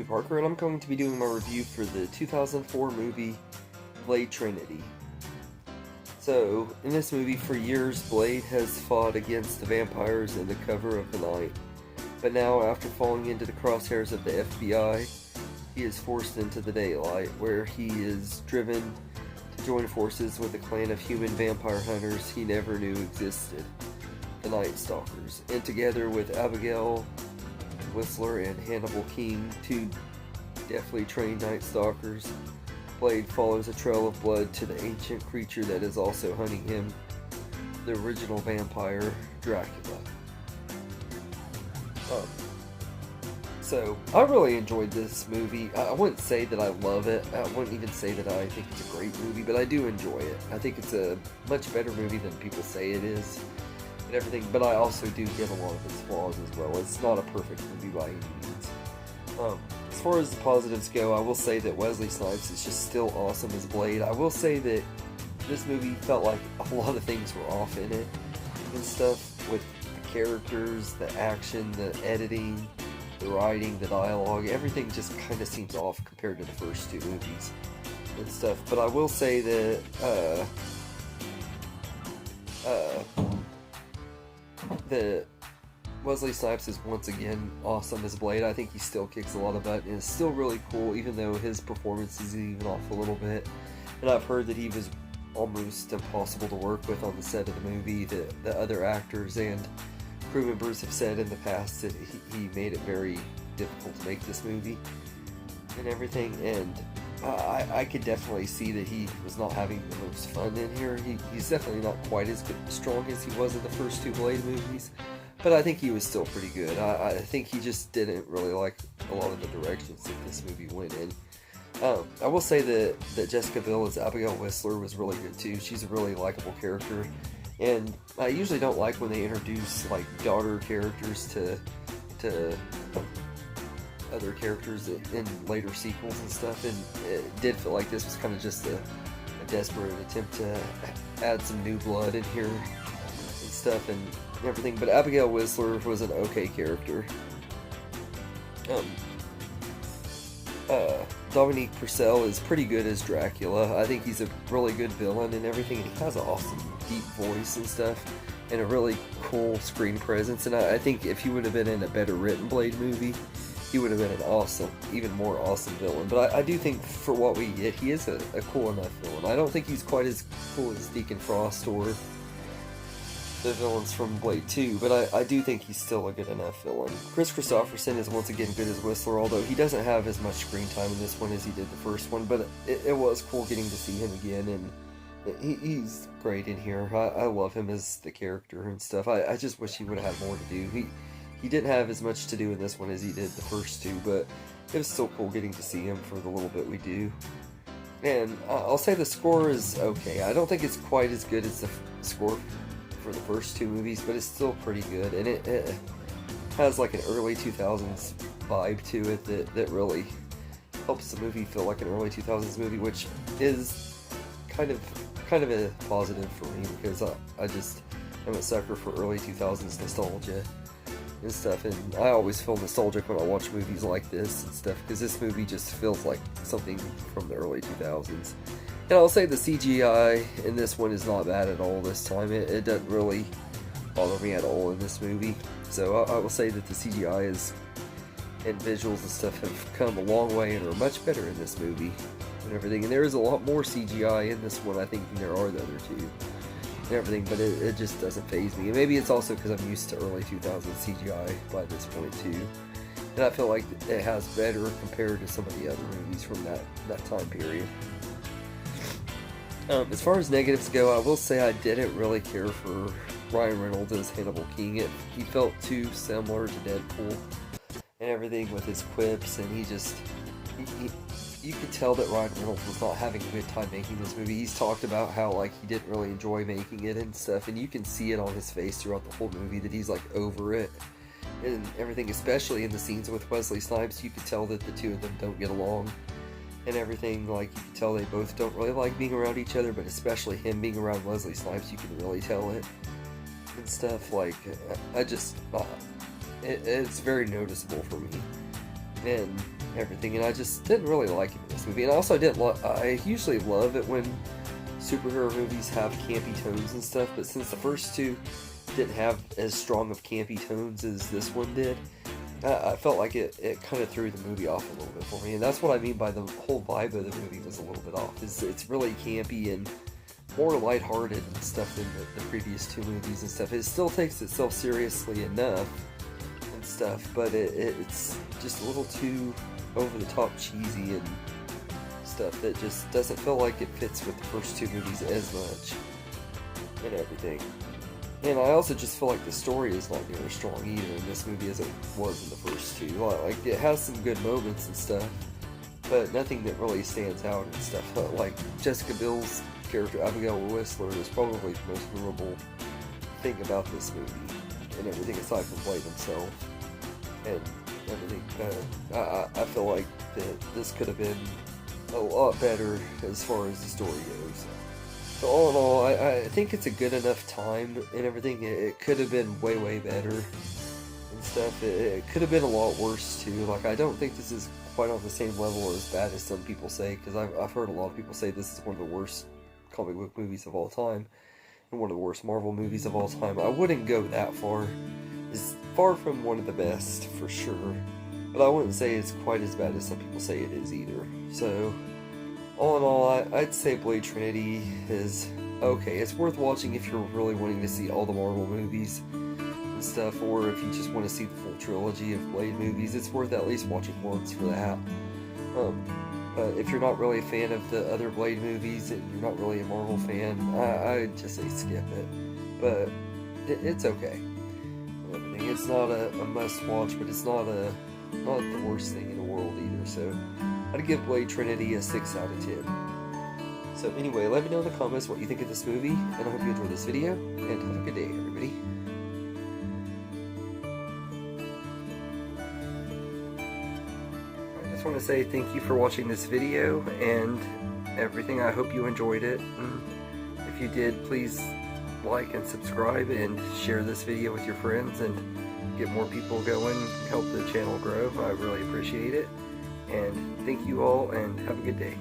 Parker, and I'm going to be doing my review for the 2004 movie Blade Trinity. So, in this movie, for years, Blade has fought against the vampires in the cover of the night. But now, after falling into the crosshairs of the FBI, he is forced into the daylight, where he is driven to join forces with a clan of human vampire hunters he never knew existed, the Night Stalkers. And together with Abigail Whistler and Hannibal King, two deftly trained Night Stalkers, Blade follows a trail of blood to the ancient creature that is also hunting him, the original vampire, Dracula. So, I really enjoyed this movie. I wouldn't say that I love it. I wouldn't even say that I think it's a great movie, but I do enjoy it. I think it's a much better movie than people say it is and everything, but I also do get a lot of its flaws as well. It's not a perfect movie by any means. As far as the positives go, I will say that Wesley Snipes is just still awesome as Blade. I will say that this movie felt like a lot of things were off in it and stuff, with the characters, the action, the editing, the writing, the dialogue. Everything just kind of seems off compared to the first two movies and stuff. But I will say that the Wesley Snipes is once again awesome as Blade. I think he still kicks a lot of butt and is still really cool, even though his performance is even off a little bit. And I've heard that he was almost impossible to work with on the set of the movie. The other actors and crew members have said in the past that he made it very difficult to make this movie and everything. And I could definitely see that he was not having the most fun in here. He's definitely not quite as strong as he was in the first two Blade movies, but I think he was still pretty good. I think he just didn't really like a lot of the directions that this movie went in. I will say that Jessica Biel as Abigail Whistler was really good too. She's a really likable character, and I usually don't like when they introduce like daughter characters to other characters in later sequels and stuff, and it did feel like this was kind of just a desperate attempt to add some new blood in here and stuff and everything. But Abigail Whistler was an okay character. Dominique Purcell is pretty good as Dracula. I think he's a really good villain and everything, and he has an awesome deep voice and stuff, and a really cool screen presence. And I think if he would have been in a better written Blade movie, he would have been an awesome, even more awesome villain. But I do think for what we get, he is a cool enough villain. I don't think he's quite as cool as Deacon Frost or the villains from Blade 2, but I do think he's still a good enough villain. Chris Christopherson is once again good as Whistler, although he doesn't have as much screen time in this one as he did the first one, but it was cool getting to see him again, and he's great in here. I love him as the character and stuff. I just wish he would have had more to do. He didn't have as much to do in this one as he did the first two, but it was still cool getting to see him for the little bit we do. And I'll say the score is okay. I don't think it's quite as good as the score for the first two movies, but it's still pretty good, and it has like an early 2000s vibe to it that really helps the movie feel like an early 2000s movie, which is kind of a positive for me, because I just am a sucker for early 2000s nostalgia and stuff, and I always feel nostalgic when I watch movies like this and stuff, because this movie just feels like something from the early 2000s. And I'll say the CGI in this one is not bad at all this time. It doesn't really bother me at all in this movie. So I will say that the CGI and visuals and stuff have come a long way and are much better in this movie and everything. And there is a lot more CGI in this one, I think, than there are the other two and everything, but it just doesn't faze me. And maybe it's also because I'm used to early 2000s CGI by this point too. And I feel like it has better compared to some of the other movies from that time period. As far as negatives go, I will say I didn't really care for Ryan Reynolds as Hannibal King. He felt too similar to Deadpool and everything with his quips, and you could tell that Ryan Reynolds was not having a good time making this movie. He's talked about how like he didn't really enjoy making it and stuff, and you can see it on his face throughout the whole movie that he's like over it and everything, especially in the scenes with Wesley Snipes. You could tell that the two of them don't get along and everything. Like, you can tell they both don't really like being around each other, but especially him being around Wesley Snipes, you can really tell it and stuff. Like, it's very noticeable for me. And everything, and I just didn't really like it in this movie. And I also didn't. I usually love it when superhero movies have campy tones and stuff, but since the first two didn't have as strong of campy tones as this one did, I felt like it kind of threw the movie off a little bit for me. And that's what I mean by the whole vibe of the movie was a little bit off. It's really campy and more lighthearted and stuff than the previous two movies and stuff. It still takes itself seriously enough and stuff, but it's just a little too over the top cheesy and stuff that just doesn't feel like it fits with the first two movies as much and everything. And I also just feel like the story is not near as strong either in this movie as it was in the first two. Like it has some good moments and stuff, but nothing that really stands out and stuff. Like Jessica Biel's character Abigail Whistler is probably the most memorable thing about this movie and everything aside from Blade himself and everything. I feel like that this could have been a lot better as far as the story goes. So all in all, I think it's a good enough time and everything. It could have been way better and stuff. It could have been a lot worse too. Like, I don't think this is quite on the same level or as bad as some people say, because I've heard a lot of people say this is one of the worst comic book movies of all time and one of the worst Marvel movies of all time. I wouldn't go that far. It's far from one of the best for sure, but I wouldn't say it's quite as bad as some people say it is either. So all in all, I'd say Blade Trinity is okay. It's worth watching if you're really wanting to see all the Marvel movies and stuff, or if you just want to see the full trilogy of Blade movies. It's worth at least watching once for that. But if you're not really a fan of the other Blade movies and you're not really a Marvel fan, I'd just say skip it. But it's okay. It's not a must-watch, but it's not the worst thing in the world either. So I'd give Blade Trinity a 6 out of 10. So anyway, let me know in the comments what you think of this movie, and I hope you enjoyed this video, and have a good day, everybody. I just want to say thank you for watching this video and everything. I hope you enjoyed it, and if you did, please like and subscribe and share this video with your friends and get more people going, help the channel grow. I really appreciate it. And thank you all, and have a good day.